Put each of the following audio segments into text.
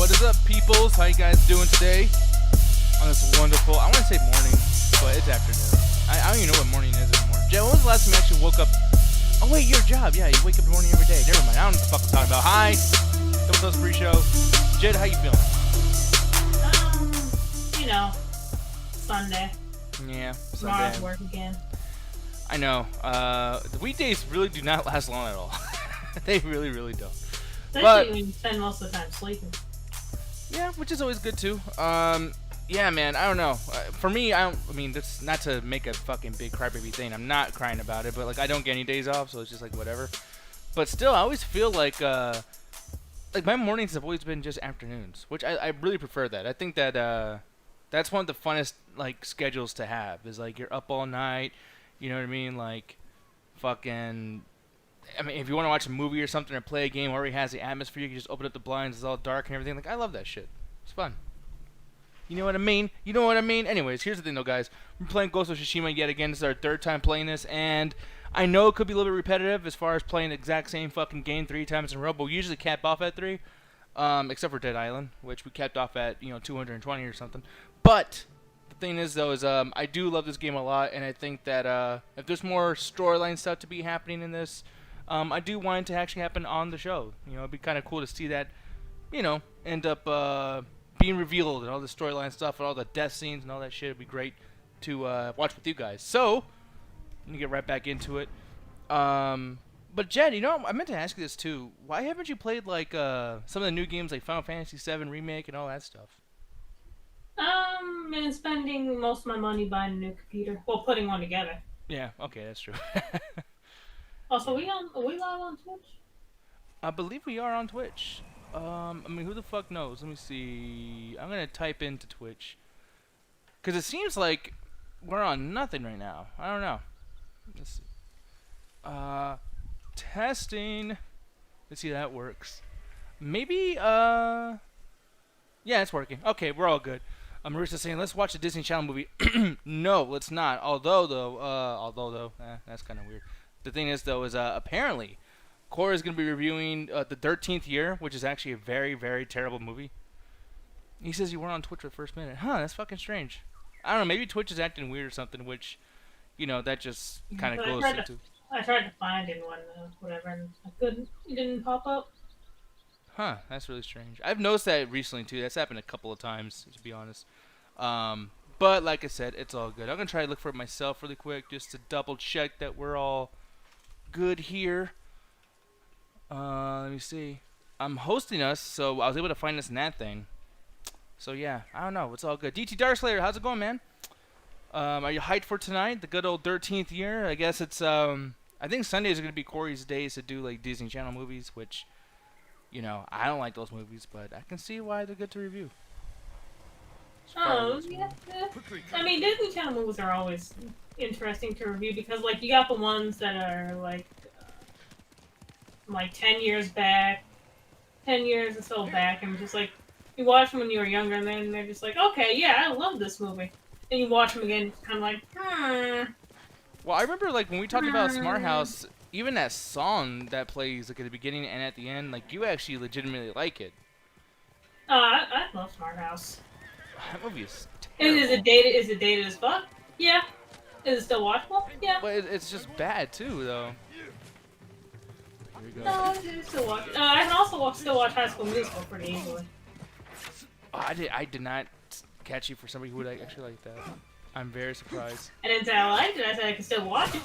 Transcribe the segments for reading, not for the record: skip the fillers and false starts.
What is up, peoples? How you guys doing today? On this wonderful, I want to say morning, but it's afternoon. I don't even know what morning is anymore. Jed, when was the last time you actually woke up? Oh wait, your job. Yeah, you wake up in the morning every day. Never mind. I don't know what the fuck I'm talking about. Hi. Double Toast pre-show. Jed, how you feeling? Sunday. Yeah, Tomorrow's Sunday. work again. I know. The weekdays really do not last long at all. They really, really don't. Especially when you spend most of the time sleeping. Yeah, which is always good too. Yeah, man, I don't know. For me, I mean, that's not to make a fucking big crybaby thing. I'm not crying about it, but like I don't get any days off, so it's just like whatever. But still, I always feel like my mornings have always been just afternoons, which I really prefer that. I think that that's one of the funnest like schedules to have. Is like you're up all night, you know what I mean? Like fucking. I mean, if you want to watch a movie or something or play a game, already has the atmosphere. You can just open up the blinds. It's all dark and everything. Like I love that shit. It's fun. You know what I mean? You know what I mean? Anyways, here's the thing though, guys. We're playing Ghost of Tsushima yet again. This is our third time playing this, and I know it could be a little bit repetitive as far as playing the exact same fucking game 3 times in a row, but we usually cap off at 3, except for Dead Island, which we capped off at 220 or something. But the thing is though, is I do love this game a lot, and I think that if there's more storyline stuff to be happening in this, I do want it to actually happen on the show. It'd be kind of cool to see that, end up being revealed and all the storyline stuff and all the death scenes and all that shit. It'd be great to watch with you guys. So, let me get right back into it. But Jed, I meant to ask you this too. Why haven't you played like some of the new games like Final Fantasy VII Remake and all that stuff? Been spending most of my money buying a new computer. Well, putting one together. Yeah, okay, that's true. Also, are we live on Twitch? I believe we are on Twitch. I mean, who the fuck knows? Let me see. I'm gonna type into Twitch. Cause it seems like we're on nothing right now. I don't know. Let's see. Testing. Let's see if that works. Maybe, yeah, it's working. Okay, we're all good. Marissa's saying, let's watch a Disney Channel movie. No, let's not. Although though, that's kind of weird. The thing is, though, is apparently Cora is going to be reviewing the 13th Year, which is actually a very, very terrible movie. He says you weren't on Twitch for the first minute. Huh, that's fucking strange. I don't know, maybe Twitch is acting weird or something, which, that just kind of goes into... I tried to find in one, whatever, and I couldn't. It didn't pop up. Huh, that's really strange. I've noticed that recently, too. That's happened a couple of times, to be honest. But, like I said, it's all good. I'm going to try to look for it myself really quick, just to double check that we're all good here. Let me see. I'm hosting us, so I was able to find us in that thing. So yeah, I don't know. It's all good. DT Darkslayer, how's it going, man? Are you hyped for tonight? The good old 13th year. I guess it's I think Sundays are gonna be Corey's days to do like Disney Channel movies, which I don't like those movies, but I can see why they're good to review. Oh yeah. I mean, Disney Channel movies are always interesting to review because like you got the ones that are like 10 years back, 10 years or so back, and just like, you watch them when you were younger, and then they're just like, okay, yeah, I love this movie. And you watch them again, it's kind of like, Well, I remember, like, when we talked about Smart House, even that song that plays, like, at the beginning and at the end, like, you actually legitimately like it. I love Smart House. That movie is terrible. Is it dated as fuck? Yeah. Is it still watchable? Yeah. But it's just bad, too, though. No, I can still watch it. I can also still watch High School Musical pretty easily. Oh, I did not catch you for somebody who would actually like that. I'm very surprised. I didn't say I liked it. I said I can still watch it.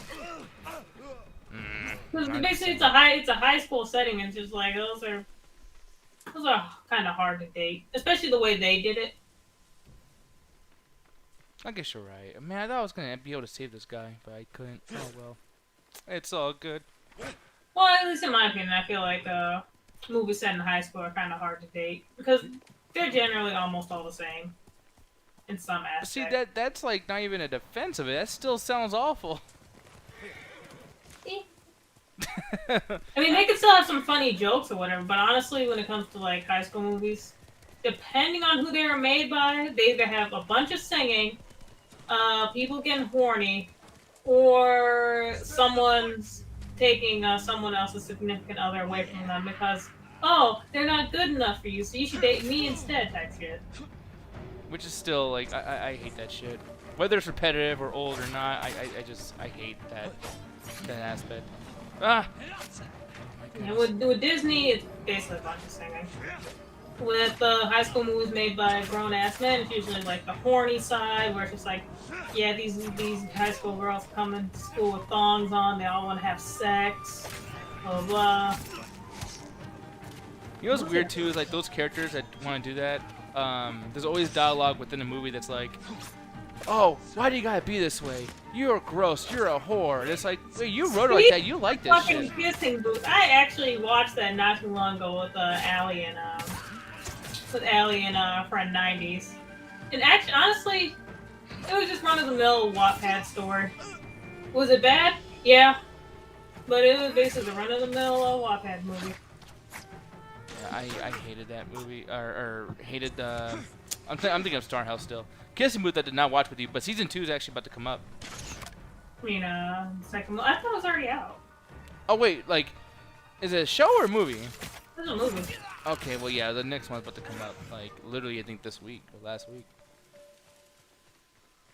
Because basically, it's a high school setting, and it's just like those are kind of hard to date, especially the way they did it. I guess you're right. Man, I thought I was gonna be able to save this guy, but I couldn't. Oh well, it's all good. Well, at least in my opinion, I feel like movies set in high school are kind of hard to date because they're generally almost all the same in some aspects. See, that's like not even a defense of it. That still sounds awful. I mean, they could still have some funny jokes or whatever, but honestly, when it comes to like high school movies, depending on who they are made by, they either have a bunch of singing, people getting horny, or someone's taking someone else's significant other away from them because oh, they're not good enough for you, so you should date me instead type shit. Which is still like I hate that shit. Whether it's repetitive or old or not, I hate that aspect. Ah. Yeah, with Disney, it's basically a bunch of singing. With high school movies made by grown ass men, it's usually like the horny side, where it's just like, yeah, these high school girls come into school with thongs on, they all want to have sex, blah blah. You know what's weird too is like those characters that want to do that. There's always dialogue within the movie that's like, "Oh, why do you gotta be this way? You're gross. You're a whore." And it's like, wait, you wrote it like that. You like this fucking shit. kissing booth. I actually watched that not too long ago with Allie and friend 90s. And actually, honestly, it was just run of the mill Wattpad story. Was it bad? Yeah, but it was basically the run of the mill Wattpad movie. I hated that movie, or hated the. I'm thinking of Star House still. Kissing Booth I did not watch with you, but season 2 is actually about to come up. I mean, second. I thought it was already out. Oh wait, like, is it a show or a movie? It's a movie. Okay, well yeah, the next one's about to come up. Like literally, I think this week or last week.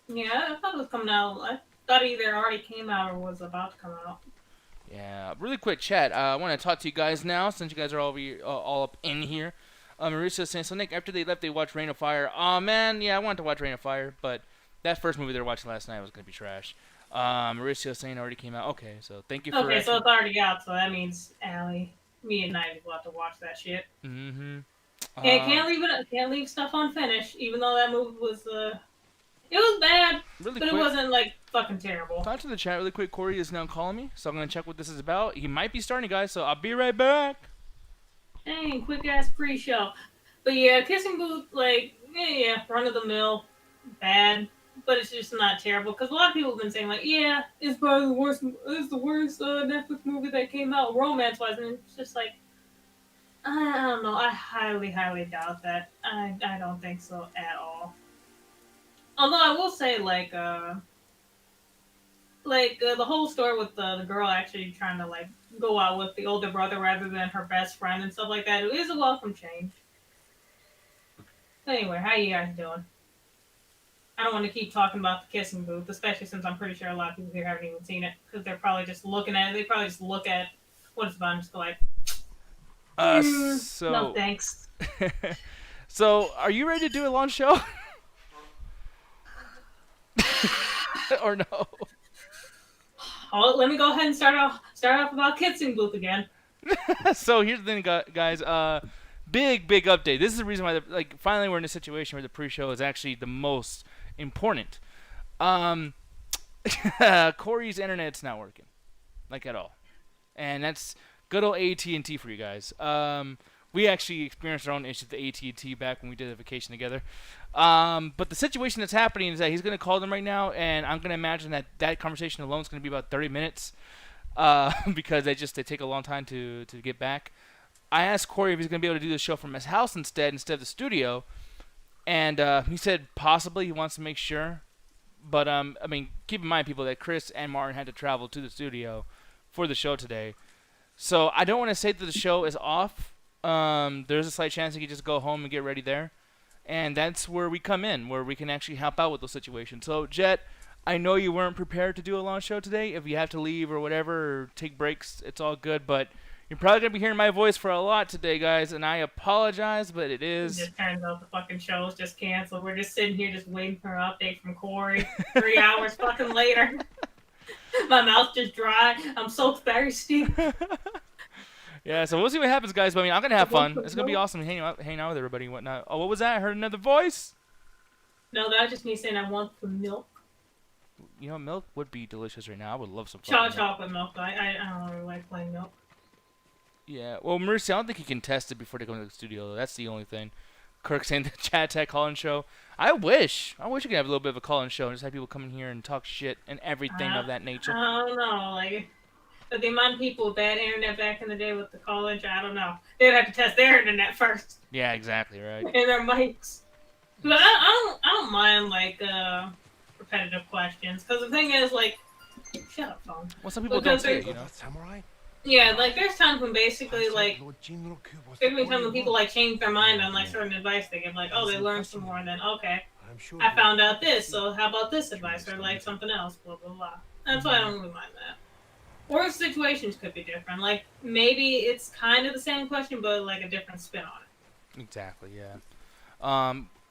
Yeah, I thought it was coming out. I thought it either already came out or was about to come out. Yeah, really quick chat. I want to talk to you guys now since you guys are all up in here. Mauricio saying, so Nick, after they left, they watched Rain of Fire. Oh man, yeah, I wanted to watch Rain of Fire, but that first movie they were watching last night was gonna be trash. Mauricio saying it already came out. Okay, so thank you for. Okay, so it's already out, so that means Allie, me and Night will have to watch that shit. Mm-hmm. Can't leave stuff unfinished, even though that movie was it was bad, really but quick, it wasn't like fucking terrible. Talk to the chat really quick. Corey is now calling me, so I'm gonna check what this is about. He might be starting, guys, so I'll be right back. Dang, quick ass pre-show. But yeah, Kissing Booth, like, yeah, run of the mill, bad, but it's just not terrible. Because a lot of people have been saying, like, yeah, it's probably the worst Netflix movie that came out romance-wise, and it's just like, I don't know. I highly, highly doubt that. I don't think so at all. Although I will say, the whole story with the girl actually trying to like go out with the older brother rather than her best friend and stuff like that, it is a welcome change. Anyway, how you guys doing? I don't want to keep talking about the Kissing Booth, especially since I'm pretty sure a lot of people here haven't even seen it because they're probably just looking at it. They probably just look at what it's about and just go like, so no thanks. So, are you ready to do a launch show? Or no? Oh, let me go ahead and start off about Kissing Booth again. So here's the thing, guys. Big update. This is the reason why, finally we're in a situation where the pre-show is actually the most important. Corey's internet's not working, like at all, and that's good old AT&T for you guys. We actually experienced our own issues with AT&T back when we did a vacation together. But the situation that's happening is that he's going to call them right now, and I'm going to imagine that conversation alone is going to be about 30 minutes because they take a long time to get back. I asked Corey if he's going to be able to do the show from his house instead of the studio, and he said possibly he wants to make sure. But, keep in mind, people, that Chris and Martin had to travel to the studio for the show today. So I don't want to say that the show is off. There's a slight chance he could just go home and get ready there. And that's where we come in, where we can actually help out with those situations. So, Jet, I know you weren't prepared to do a launch show today. If you have to leave or whatever, or take breaks, it's all good. But you're probably going to be hearing my voice for a lot today, guys. And I apologize, but it is. It just turns out the fucking show is just canceled. We're just sitting here just waiting for an update from Corey. 3 hours fucking later. My mouth just dry. I'm so thirsty. Yeah, so we'll see what happens, guys. But I'm gonna have fun. It's gonna be awesome hanging out with everybody and whatnot. Oh, what was that? I heard another voice. No, that was just me saying I want some milk. You know, milk would be delicious right now. I would love some chocolate milk. I don't really like plain milk. Yeah, well, Mercy, I don't think he can test it before they go into the studio, though. That's the only thing. Kirk saying the chat tech call-in show. I wish we could have a little bit of a call-in show and just have people come in here and talk shit and everything of that nature. I don't know, but the amount of people with bad internet back in the day with the college, I don't know. They'd have to test their internet first. Yeah, exactly, right. And their mics. But I don't mind, repetitive questions. Because the thing is, shut up, phone. Well, some people don't see it, you know. Samurai? Yeah, like there's times when basically like there's been times when people like change their mind on like certain advice they give, like, oh, they learned some more, and then okay, I found out this, so how about this advice, or like something else, blah blah blah. That's why I don't really mind that. Or situations could be different. Like maybe it's kind of the same question, but like a different spin on it. Exactly. Yeah.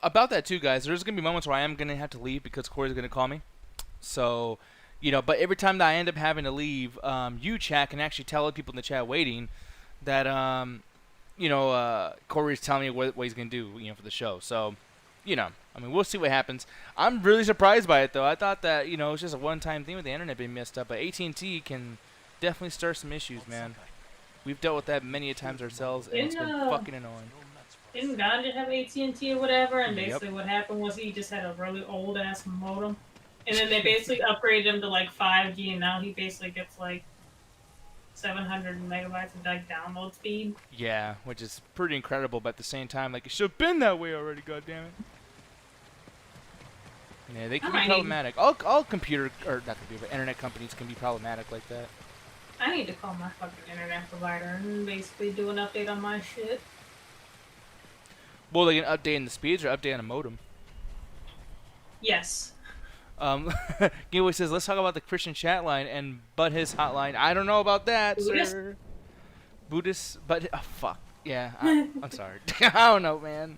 About that too, guys. There's gonna be moments where I am gonna have to leave because Corey's gonna call me. So, but every time that I end up having to leave, you chat can actually tell other people in the chat waiting that Corey's telling me what he's gonna do, for the show. So, I mean, we'll see what happens. I'm really surprised by it though. I thought that it's just a one-time thing with the internet being messed up, but AT&T can definitely start some issues, man. We've dealt with that many a times ourselves, and it's been fucking annoying. Didn't God just have AT&T or whatever? And Yep. basically what happened was he just had a really old ass modem, and then they basically upgraded him to like 5G, and now he basically gets like 700 megabytes of like download speed. Yeah, which is pretty incredible, but at the same time, like, it should have been that way already, goddammit. Yeah, they can be problematic. All computer, or not computer, but internet companies can be problematic like that. I need to call my fucking internet provider and basically do an update on my shit. Well, they can update in the speeds or update on a modem. Yes. Giveaway says, let's talk about the Christian chat line and but his hotline. I don't know about that, Buddhist? sir. Buddhist, but fuck. Yeah, I'm sorry. I don't know, man.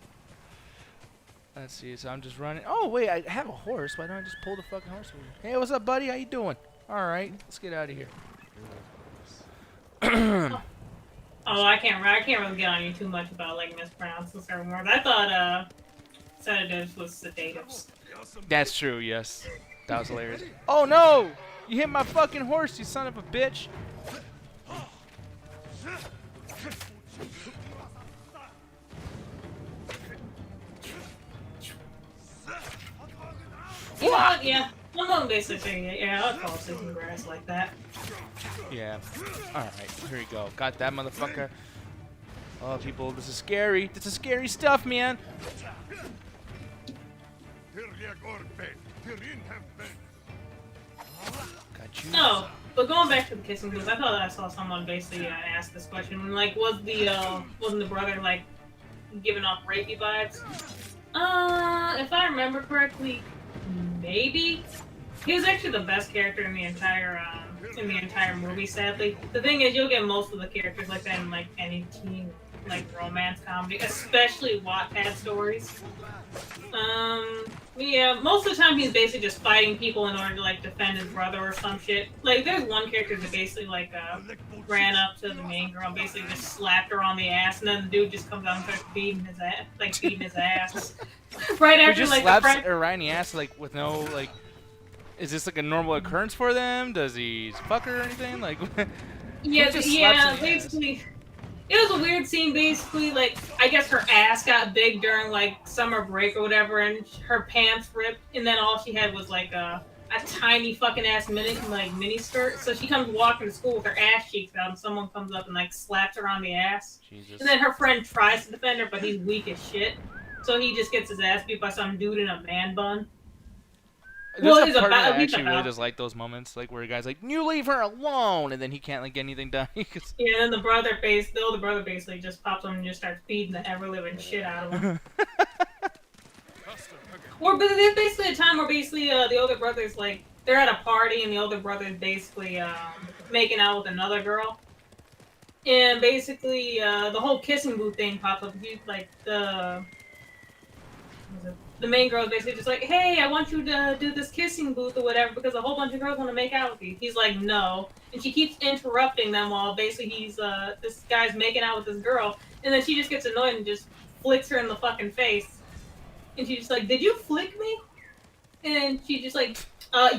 Let's see. So I'm just running. Oh wait, I have a horse. Why don't I just pull the fucking horse over? Hey, what's up, buddy? How you doing? All right, let's get out of here. Oh, I can't really get on you too much about like mispronouncing certain words. I thought sedatives was sedatives. That's true. Yes, that was hilarious. Oh no! You hit my fucking horse, you son of a bitch! You know what? Yeah. I'm gonna basically say, yeah, I'll call sleeping grass like that. Yeah. Alright, here we go. Got that motherfucker. Oh, people, this is scary. This is scary stuff, man. Got you. No, but going back to the kissing booth, I thought I saw someone basically ask this question. Like, wasn't the brother, like, giving off rapey vibes? If I remember correctly, maybe. He was actually the best character in the entire movie, sadly. The thing is, you'll get most of the characters like that in, like, any teen, like, romance comedy, especially Wattpad stories. Yeah, most of the time he's basically just fighting people in order to, like, defend his brother or some shit. Like, there's one character that basically, like, ran up to the main girl, basically just slapped her on the ass, and then the dude just comes out and starts beating his ass. Right after, just like, slaps her right in the ass, like, with no, like... Is this, like, a normal occurrence for them? Does he fuck her or anything? Like... Yeah, basically... It was a weird scene, basically. Like, I guess her ass got big during, like, summer break or whatever, and her pants ripped, and then all she had was, like, a tiny fucking ass mini skirt. So she comes walking to school with her ass cheeks out, and someone comes up and, like, slaps her on the ass. Jesus. And then her friend tries to defend her, but he's weak as shit. So he just gets his ass beat by some dude in a man bun. There's a part I actually really just like those moments, like where a guy's like, "You leave her alone," and then he can't like get anything done. Yeah, and then the older brother basically just pops on and just starts beating the ever living shit out of him. Or but there's basically a time where basically the older brother's like they're at a party and the older brother's basically making out with another girl, and basically the whole kissing booth thing pops up. He's like the main girl is basically just like, hey, I want you to do this kissing booth or whatever because a whole bunch of girls want to make out with you. He's like, no. And she keeps interrupting them while basically this guy's making out with this girl. And then she just gets annoyed and just flicks her in the fucking face. And she's just like, did you flick me? And she's just like,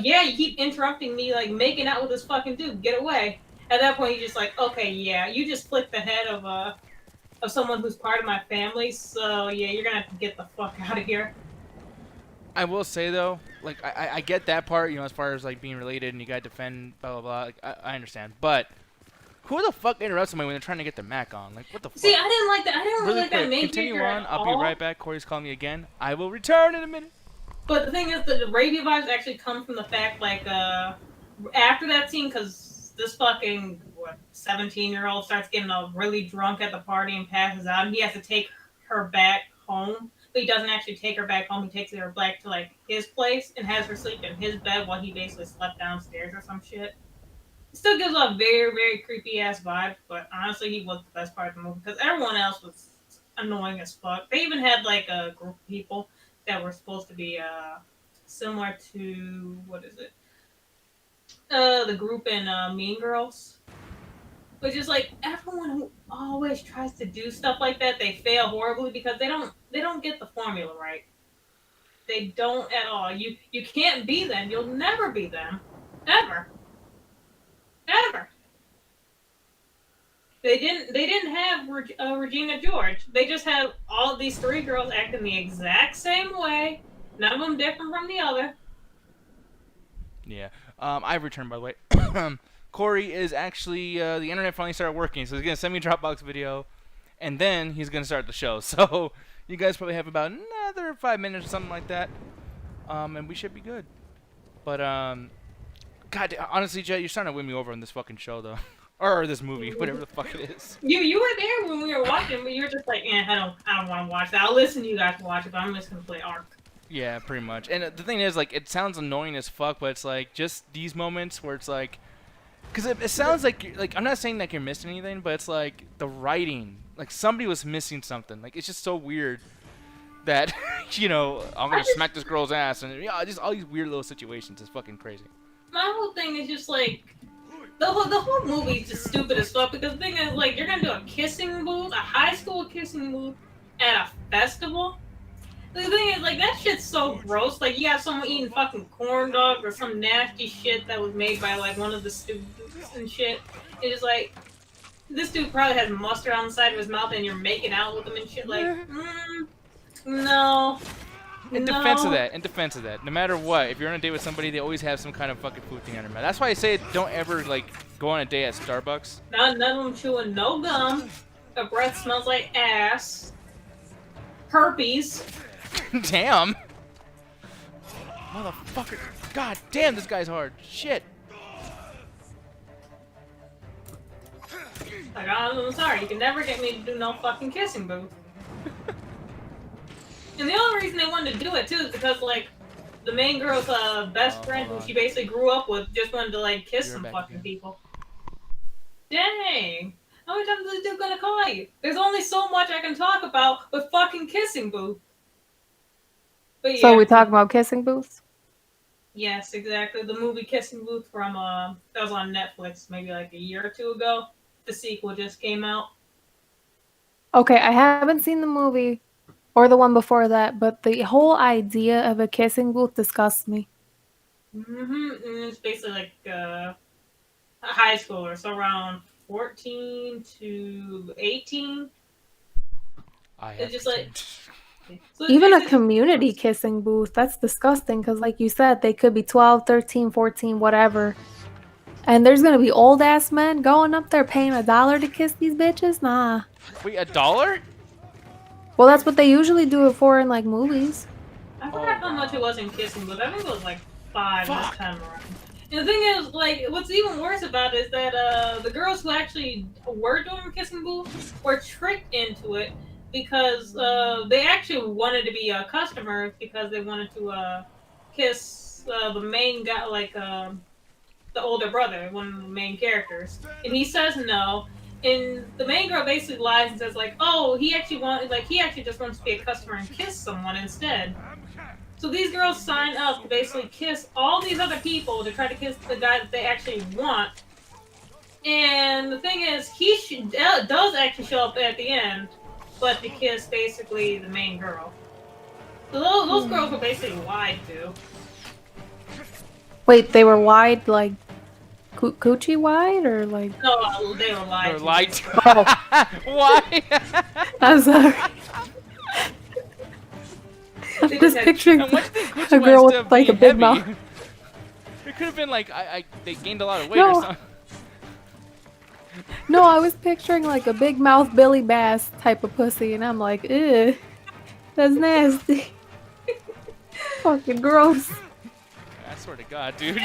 yeah, you keep interrupting me, like making out with this fucking dude. Get away. At that point, he's just like, okay, yeah, you just flicked the head of someone who's part of my family. So yeah, you're gonna have to get the fuck out of here. I will say though, like I get that part, as far as like being related and you gotta defend blah blah blah. Like, I understand, but who the fuck interrupts somebody when they're trying to get their Mac on? Like, what the fuck? See, I didn't like that. I didn't really like that main Continue character on. at I'll all. be right back. Corey's calling me again. I will return in a minute. But the thing is, the radio vibes actually come from the fact, like, after that scene, because this fucking what 17-year-old starts getting really drunk at the party and passes out, and he has to take her back home. But he doesn't actually take her back home. He takes her back to like his place and has her sleep in his bed while he basically slept downstairs or some shit. It still gives a very, very creepy ass vibe, but honestly, he was the best part of the movie because everyone else was annoying as fuck. They even had like a group of people that were supposed to be similar to what is it? The group in Mean Girls, which is like everyone who always tries to do stuff like that, they fail horribly because they don't get the formula right. They don't at all. You can't be them. You'll never be them, ever, ever. They didn't have Regina George. They just had all of these three girls acting the exact same way. None of them different from the other. Yeah. I've returned, by the way. Corey is actually, the internet finally started working, so he's going to send me a Dropbox video, and then he's going to start the show. So you guys probably have about another 5 minutes or something like that, and we should be good. But, God, honestly, Jet, you're starting to win me over on this fucking show, though. Or this movie, whatever the fuck it is. You were there when we were watching, but you were just like, I don't want to watch that. I'll listen to you guys watch it, but I'm just going to play Ark. Yeah, pretty much. And the thing is, like, it sounds annoying as fuck, but it's like just these moments where it's like, because it sounds like I'm not saying that you're missing anything, but it's like the writing, like somebody was missing something. Like it's just so weird that I'm gonna smack this girl's ass, and just all these weird little situations. It's fucking crazy. My whole thing is just like the whole movie is just stupid as fuck because the thing is like you're gonna do a kissing booth, a high school kissing booth at a festival. The thing is, like, that shit's so gross. Like, you have someone eating fucking corn dogs or some nasty shit that was made by, like, one of the students and shit. It's just like, this dude probably has mustard on the side of his mouth and you're making out with him and shit. Like, no. In defense of that, no matter what, if you're on a date with somebody, they always have some kind of fucking food thing on their mouth. That's why I say don't ever, like, go on a date at Starbucks. None of them chewing no gum. Their breath smells like ass. Herpes. Damn. Motherfucker. God damn, this guy's hard. Shit. Like, I'm sorry, you can never get me to do no fucking kissing booth. And the only reason they wanted to do it, too, is because, like, the main girl's best friend, who she basically grew up with, just wanted to, like, kiss some fucking people. Dang. How many times is this dude gonna call you? There's only so much I can talk about with fucking kissing booth. But yeah. So we talk about kissing booths? Yes, exactly. The movie Kissing Booth from that was on Netflix maybe like a year or two ago. The sequel just came out. Okay, I haven't seen the movie or the one before that, but the whole idea of a kissing booth disgusts me. And it's basically like a high schooler, so around 14 to 18. It's just like so even a community kissing booth, that's disgusting because like you said, they could be 12, 13, 14, whatever. And there's going to be old-ass men going up there paying $1 to kiss these bitches? Nah. Wait, $1? Well, that's what they usually do it for in like movies. I forgot how much it was in Kissing Booth. I think it was like $5 this time around. And the thing is, like, what's even worse about it is that the girls who actually were doing Kissing Booth were tricked into it because they actually wanted to be customers because they wanted to kiss the main guy, like the older brother, one of the main characters. And he says no. And the main girl basically lies and says like, oh, he actually just wants to be a customer and kiss someone instead. So these girls sign up to basically kiss all these other people to try to kiss the guy that they actually want. And the thing is, he does actually show up at the end, but to kiss basically the main girl. So those girls were basically lied to. Wait, they were wide, like coochie wide, or like? No, they were lied to. They were lied to. Oh. Why? I'm sorry. I'm just picturing a girl with like a big mouth. It could have been like they gained a lot of weight or something. No, I was picturing like a big mouth Billy Bass type of pussy, and I'm like, ew, that's nasty. Fucking gross. I swear to God, dude.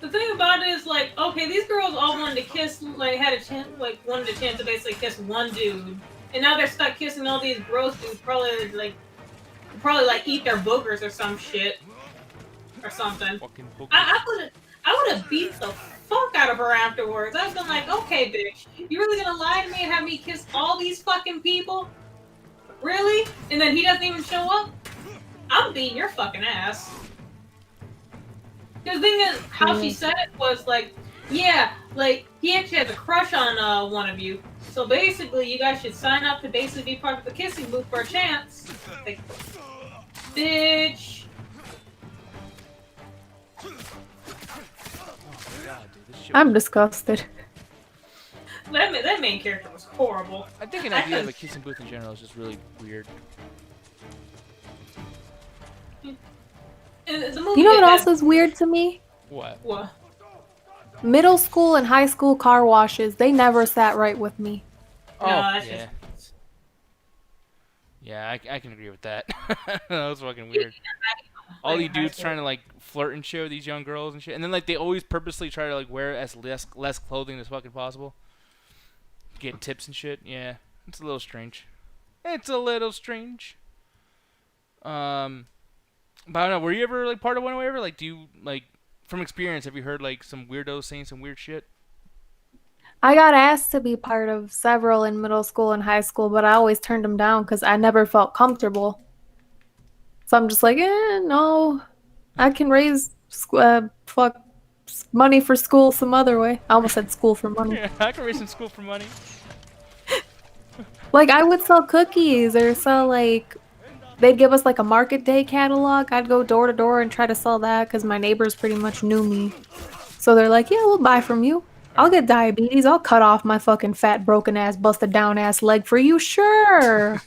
The thing about it is, like, okay, these girls all wanted to kiss, like, had a chance, like, wanted a chance to basically kiss one dude, and now they're stuck kissing all these gross dudes. Probably like eat their boogers or some shit or something. I would have beat the fuck out of her afterwards. I've been like, okay, bitch, you really gonna lie to me and have me kiss all these fucking people? Really? And then he doesn't even show up? I'm beating your fucking ass. The thing is, how she said it was like, yeah, like, he actually has a crush on one of you. So basically, you guys should sign up to basically be part of the kissing booth for a chance. Like, bitch. I'm disgusted. That main character was horrible. I think an idea of a kissing booth in general is just really weird. You know what else is weird to me? What? Middle school and high school car washes. They never sat right with me. Oh, no, yeah. Yeah, I can agree with that. That was fucking weird. All these dudes trying to like flirt and shit with these young girls and shit, and then like they always purposely try to like wear as less clothing as fucking possible. Get tips and shit. Yeah, it's a little strange. It's a little strange. But I don't know. Were you ever like part of one or whatever? Like, do you like from experience? Have you heard like some weirdos saying some weird shit? I got asked to be part of several in middle school and high school, but I always turned them down because I never felt comfortable. So I'm just like, no, I can raise money for school some other way. I almost said school for money. Yeah, I can raise some school for money. Like, I would sell cookies or sell, like, they'd give us, like, a market day catalog. I'd go door to door and try to sell that because my neighbors pretty much knew me. So they're like, yeah, we'll buy from you. I'll get diabetes. I'll cut off my fucking fat, broken-ass, busted-down-ass leg for you. Sure.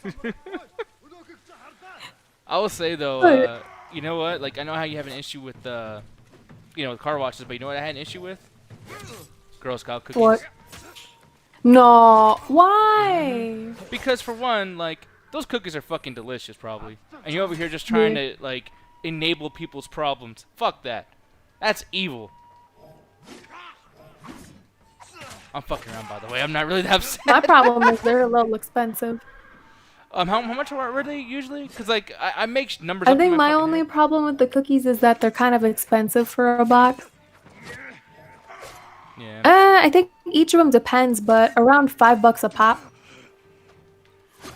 I will say, though, you know what? Like, I know how you have an issue with, with car washes, but you know what I had an issue with? Girl Scout cookies. What? No. Why? Because, for one, like, those cookies are fucking delicious, probably. And you're over here just trying to, like, enable people's problems. Fuck that. That's evil. I'm fucking around, by the way. I'm not really that upset. My problem is they're a little expensive. How much were they usually? Because, like, I make numbers I up in think my only head. problem with the cookies is that they're kind of expensive for a box. Yeah. I think each of them depends, but around $5 a pop.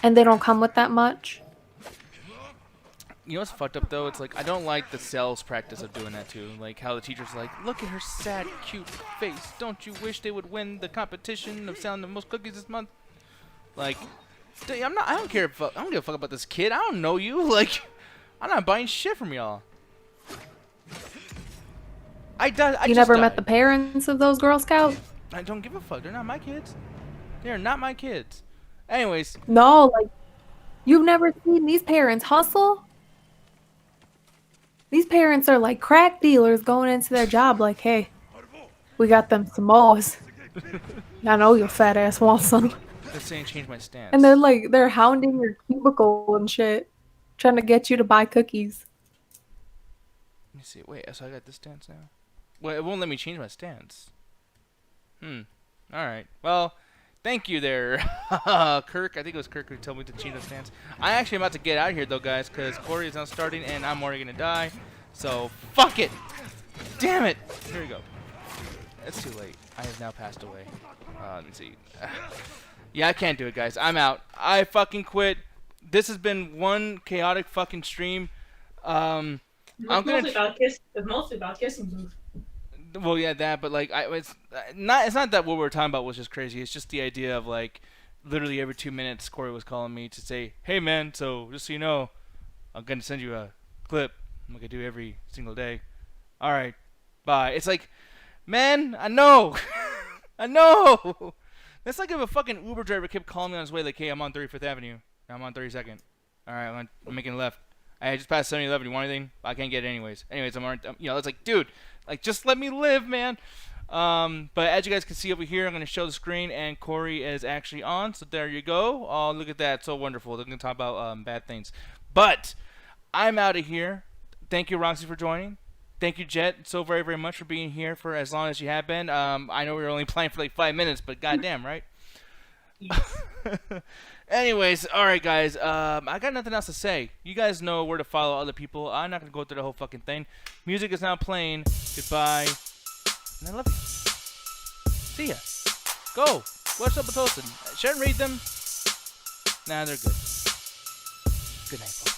And they don't come with that much. You know what's fucked up, though? It's like, I don't like the sales practice of doing that, too. Like, how the teacher's like, look at her sad, cute face. Don't you wish they would win the competition of selling the most cookies this month? Like, I don't care if, I don't give a fuck about this kid. I don't know you. Like, I'm not buying shit from y'all. You never met the parents of those Girl Scouts? I don't give a fuck. They're not my kids. They're not my kids. Anyways. No, like, you've never seen these parents hustle? These parents are like crack dealers going into their job like, hey, we got them Samoas. I know your fat ass wants some. They're saying change my stance. And they're hounding your cubicle and shit, trying to get you to buy cookies. Let me see. Wait, so I got this stance now? Well, it won't let me change my stance. Alright. Well, thank you there, Kirk. I think it was Kirk who told me to change my stance. I actually am about to get out of here, though, guys, because Corey is now starting, and I'm already going to die. So, fuck it! Damn it! Here we go. It's too late. I have now passed away. Let me see. Yeah, I can't do it, guys. I'm out. I fucking quit. This has been one chaotic fucking stream. It's mostly about kissing booth. Well, yeah, that, but like, it's not that what we were talking about was just crazy. It's just the idea of like, literally every 2 minutes, Corey was calling me to say, "Hey, man, so just so you know, I'm gonna send you a clip. I'm gonna do every single day. All right, bye." It's like, man, I know, I know. That's like if a fucking Uber driver kept calling me on his way, like, "Hey, I'm on 35th Avenue. I'm on 32nd. All right, I'm making a left. I just passed 7-Eleven. You want anything? I can't get it anyways. Anyways, it's like, dude, like, just let me live, man. But as you guys can see over here, I'm going to show the screen, and Corey is actually on. So there you go. Oh, look at that. So wonderful. They're going to talk about bad things. But I'm out of here. Thank you, Roxy, for joining. Thank you, Jet, so very, very much for being here for as long as you have been. I know we were only playing for like 5 minutes, but goddamn, right? Anyways, all right, guys. I got nothing else to say. You guys know where to follow other people. I'm not gonna go through the whole fucking thing. Music is now playing. Goodbye, and I love you. See ya. Go. Watch up with Toastin. Shouldn't read them. Nah, they're good. Good night, folks.